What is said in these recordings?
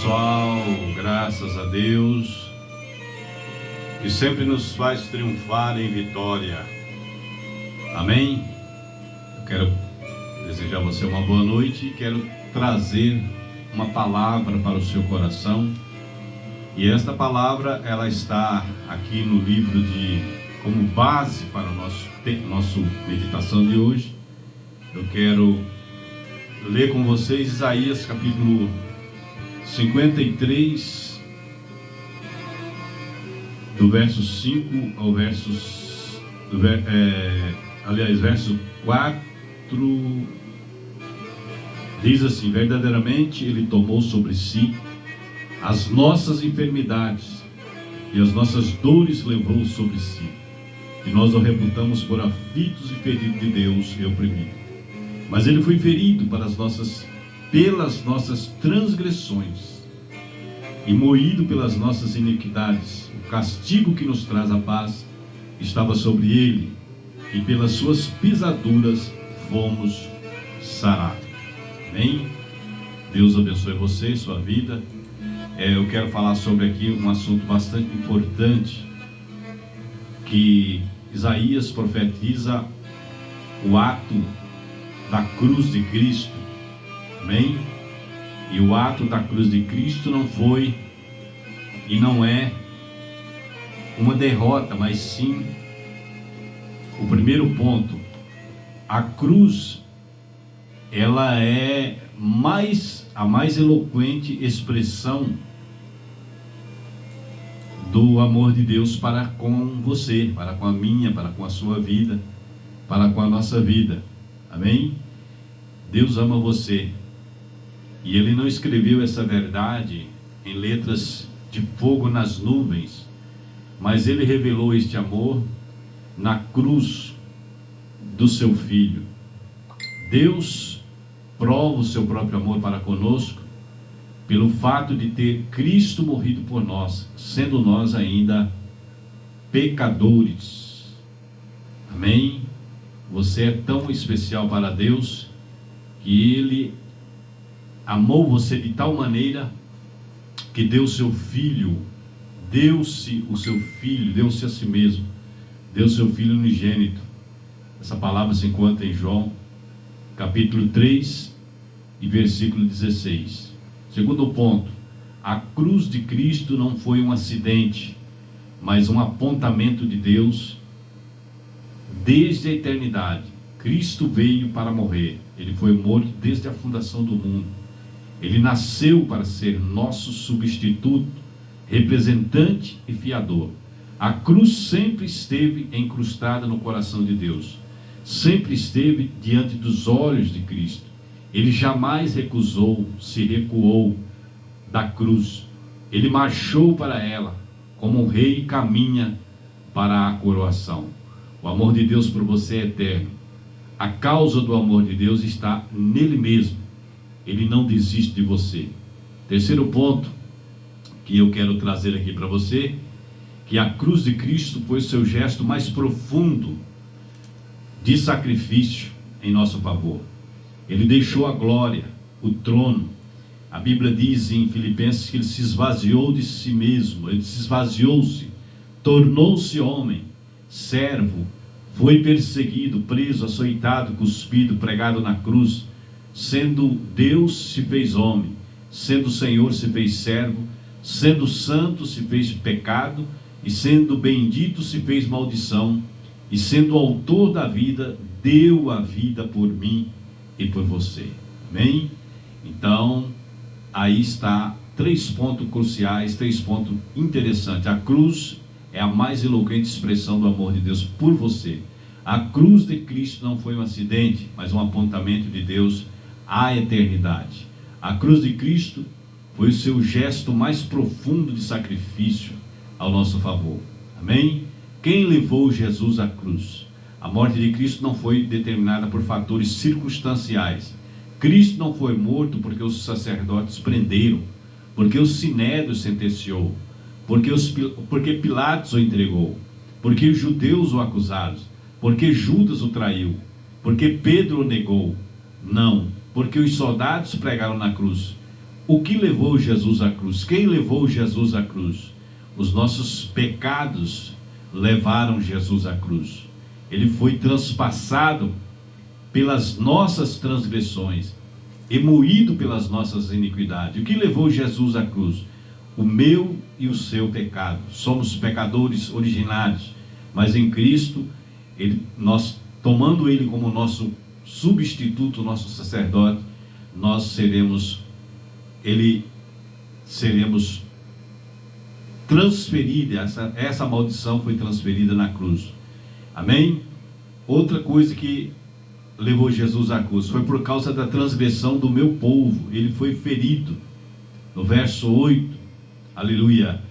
pessoal, graças a Deus, que sempre nos faz triunfar em vitória. Amém? Eu quero desejar a você uma boa noite e quero trazer uma palavra para o seu coração. E esta palavra, ela está aqui no livro como base para o nosso meditação de hoje. Eu quero ler com vocês Isaías capítulo 53, do verso 5 ao verso 4, diz assim: verdadeiramente Ele tomou sobre si as nossas enfermidades e as nossas dores levou sobre si, e nós o reputamos por aflitos e ferido de Deus e oprimido. Mas Ele foi ferido pelas nossas transgressões e moído pelas nossas iniquidades. O castigo que nos traz a paz estava sobre Ele, e pelas suas pisaduras fomos sarados. Amém? Deus abençoe você e sua vida. Eu quero falar sobre aqui um assunto bastante importante, que Isaías profetiza o ato da cruz de Cristo. Amém? E o ato da cruz de Cristo não foi e não é uma derrota, mas sim o primeiro ponto. A cruz, ela é a mais eloquente expressão do amor de Deus para com você, para com a minha, para com a sua vida, para com a nossa vida. Amém? Deus ama você, e Ele não escreveu essa verdade em letras de fogo nas nuvens, mas Ele revelou este amor na cruz do seu Filho. Deus prova o seu próprio amor para conosco pelo fato de ter Cristo morrido por nós, sendo nós ainda pecadores. Amém? Você é tão especial para Deus que Ele amou você de tal maneira que deu seu Filho, deu-se a si mesmo, deu seu Filho unigênito. Essa palavra se encontra em João capítulo 3 e versículo 16. Segundo ponto, a cruz de Cristo não foi um acidente, mas um apontamento de Deus desde a eternidade. Cristo veio para morrer. Ele foi morto desde a fundação do mundo. Ele nasceu para ser nosso substituto, representante e fiador. A cruz sempre esteve incrustada no coração de Deus, sempre esteve diante dos olhos de Cristo. Ele jamais se recuou da cruz. Ele marchou para ela como um rei caminha para a coroação. O amor de Deus por você é eterno. A causa do amor de Deus está nele mesmo. Ele não desiste de você. Terceiro ponto que eu quero trazer aqui para você, que a cruz de Cristo foi o seu gesto mais profundo de sacrifício em nosso favor. Ele deixou a glória, o trono. A Bíblia diz em Filipenses que Ele se esvaziou de si mesmo. Ele se esvaziou-se, tornou-se homem, servo, foi perseguido, preso, açoitado, cuspido, pregado na cruz. Sendo Deus, se fez homem, sendo Senhor, se fez servo, sendo santo, se fez pecado, e sendo bendito, se fez maldição, e sendo autor da vida, deu a vida por mim e por você. Amém? Então, aí está 3 pontos cruciais, 3 pontos interessantes. A cruz é a mais eloquente expressão do amor de Deus por você. A cruz de Cristo não foi um acidente, mas um apontamento de Deus à eternidade. A cruz de Cristo foi o seu gesto mais profundo de sacrifício ao nosso favor. Amém? Quem levou Jesus à cruz? A morte de Cristo não foi determinada por fatores circunstanciais. Cristo não foi morto porque os sacerdotes prenderam, porque o Sinédrio sentenciou, porque Pilatos o entregou, porque os judeus o acusaram, porque Judas o traiu, porque Pedro o negou. Não, porque os soldados pregaram na cruz. o que levou Jesus à cruz? Quem levou Jesus à cruz? Os nossos pecados levaram Jesus à cruz. Ele foi transpassado pelas nossas transgressões e moído pelas nossas iniquidades. O que levou Jesus à cruz? O meu e o seu pecado. Somos pecadores originários, mas em Cristo, nós tomando Ele como nosso substituto, nosso sacerdote, nós seremos transferidos. Essa maldição foi transferida na cruz. Amém? Outra coisa que levou Jesus à cruz foi por causa da transgressão do meu povo. Ele foi ferido. No verso 8, aleluia.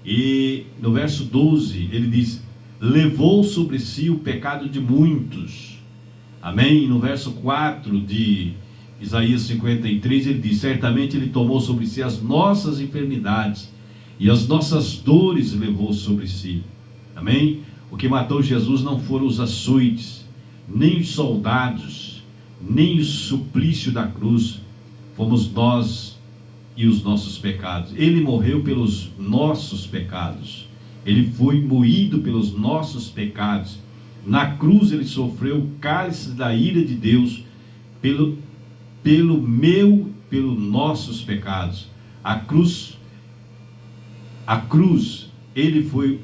E no verso 12, ele diz: levou sobre si o pecado de muitos. Amém? No verso 4 de Isaías 53, ele diz: certamente ele tomou sobre si as nossas enfermidades e as nossas dores levou sobre si. Amém? O que matou Jesus não foram os açoites, nem os soldados, nem o suplício da cruz. Fomos nós e os nossos pecados. Ele morreu pelos nossos pecados. Ele foi moído pelos nossos pecados. Na cruz ele sofreu o cálice da ira de Deus pelos nossos pecados. A cruz, ele foi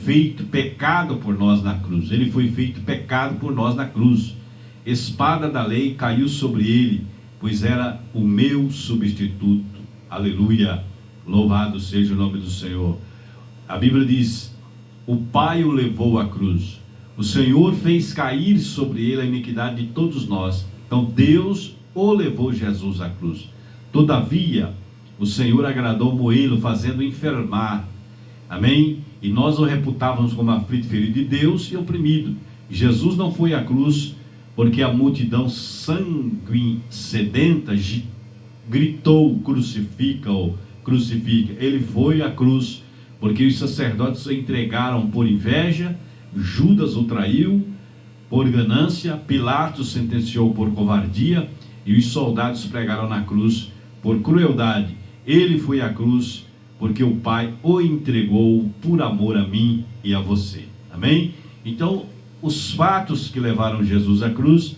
feito pecado por nós na cruz. Ele foi feito pecado por nós na cruz. Espada da lei caiu sobre ele, pois era o meu substituto. Aleluia. Louvado seja o nome do Senhor. A Bíblia diz: o Pai o levou à cruz. O Senhor fez cair sobre ele a iniquidade de todos nós. Então Deus o levou Jesus à cruz. Todavia, o Senhor agradou moê-lo, fazendo enfermar. Amém? E nós o reputávamos como aflito, ferido de Deus e oprimido. Jesus não foi à cruz porque a multidão sanguinsedenta gritou: crucifica-o, crucifica. Ele foi à cruz porque os sacerdotes o entregaram por inveja, Judas o traiu por ganância, Pilatos sentenciou por covardia e os soldados pregaram na cruz por crueldade. Ele foi à cruz porque o Pai o entregou por amor a mim e a você. Amém? Então, os fatos que levaram Jesus à cruz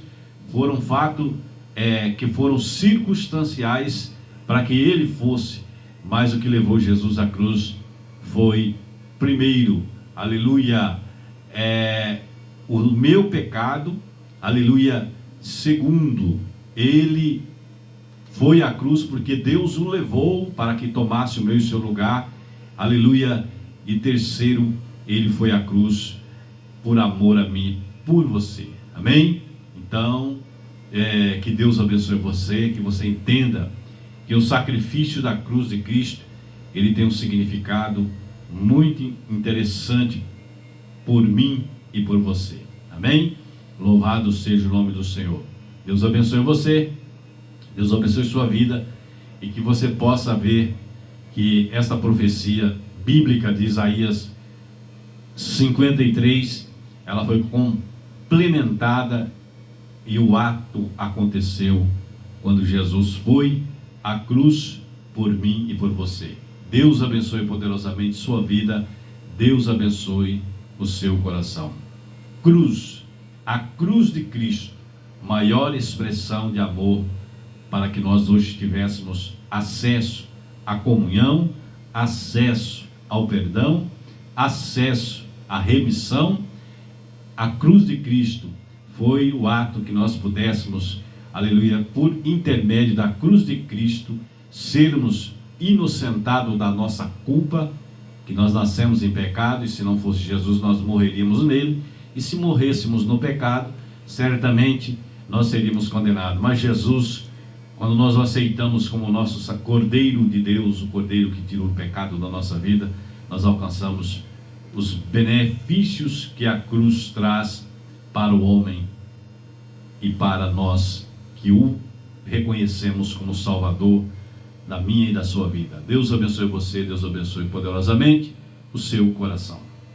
foram fatos que foram circunstanciais para que ele fosse, mas o que levou Jesus à cruz foi, primeiro, aleluia, o meu pecado, aleluia. Segundo, ele foi à cruz porque Deus o levou para que tomasse o meu e o seu lugar, aleluia. E terceiro, ele foi à cruz por amor a mim, por você. Amém? Então, que Deus abençoe você, que você entenda que o sacrifício da cruz de Cristo, ele tem um significado muito interessante por mim e por você. Amém? Louvado seja o nome do Senhor. Deus abençoe você, Deus abençoe sua vida, e que você possa ver que esta profecia bíblica de Isaías 53, ela foi complementada e o ato aconteceu quando Jesus foi à cruz por mim e por você. Deus abençoe poderosamente sua vida, Deus abençoe o seu coração. Cruz, a cruz de Cristo, maior expressão de amor para que nós hoje tivéssemos acesso à comunhão, acesso ao perdão, acesso à remissão. A cruz de Cristo foi o ato que nós pudéssemos, aleluia, por intermédio da cruz de Cristo, sermos inocentados da nossa culpa, que nós nascemos em pecado, e se não fosse Jesus nós morreríamos nele, e se morrêssemos no pecado, certamente nós seríamos condenados. Mas Jesus, quando nós o aceitamos como nosso Cordeiro de Deus, o Cordeiro que tirou o pecado da nossa vida, nós alcançamos os benefícios que a cruz traz para o homem e para nós que o reconhecemos como Salvador da minha e da sua vida. Deus abençoe você, Deus abençoe poderosamente o seu coração.